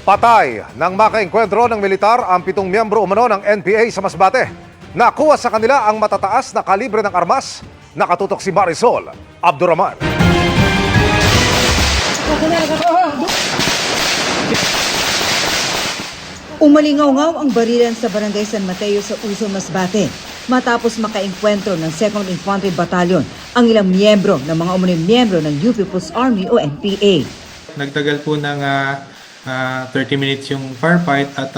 Patay nang makaengkwentro ng militar ang 7 miyembro umano ng NPA sa Masbate. Nakuha sa kanila ang matataas na kalibre ng armas. Nakatutok si Marisol Abduraman. Umalingaw-ngaw ang barilan sa Barangay San Mateo sa Uson, Masbate matapos makaengkwentro ng 2nd Infantry Battalion ang ilang miyembro ng mga umuning miyembro ng UP People's Army o NPA. Nagtagal po ng 30 minutes yung firefight at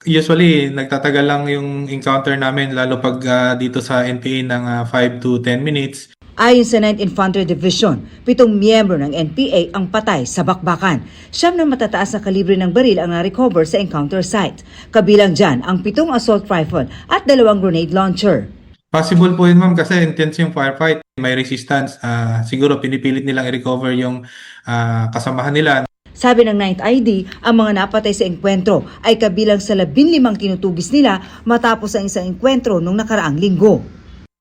usually nagtatagal lang yung encounter namin lalo pag dito sa NPA ng 5 to 10 minutes. Ayon sa 9th Infantry Division, 7 miyembro ng NPA ang patay sa bakbakan. 7 na matataas na kalibre ng baril ang na-recover sa encounter site. Kabilang dyan ang 7 assault rifle at 2 grenade launcher. Possible po yun ma'am kasi intense yung firefight. May resistance. Siguro pinipilit nilang i-recover yung kasamahan nila. Sabi ng 9th ID, ang mga napatay sa engkwentro ay kabilang sa 15 tinutugis nila matapos ang isang engkwentro noong nakaraang linggo.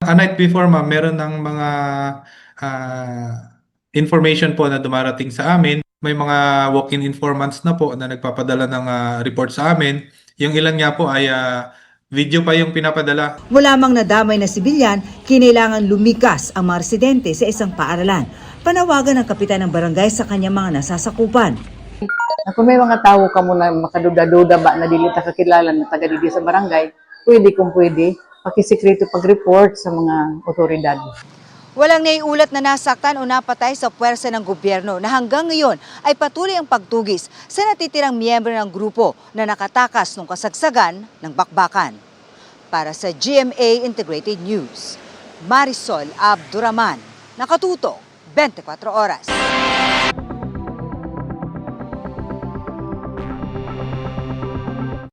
A night before ma'am, meron ng mga information po na dumarating sa amin. May mga walk-in informants na po na nagpapadala ng report sa amin. Yung ilan nga po ay video pa yung pinapadala. Wala mang nadamay na sibilyan, kinailangan lumikas ang mga residente sa isang paaralan. Panawagan ng kapitan ng barangay sa kanyang mga nasasakupan. Kung may mga tao ka mo na makaduda-duda ba na dili ta kakilala na taga dito sa barangay, pwede kung pwede, pakisikreto pag-report sa mga otoridad. Walang naiulat na nasaktan o napatay sa puwersa ng gobyerno na hanggang ngayon ay patuloy ang pagtugis sa natitirang miyembro ng grupo na nakatakas ng kasagsagan ng bakbakan. Para sa GMA Integrated News, Marisol Abduraman, nakatutok 24 oras.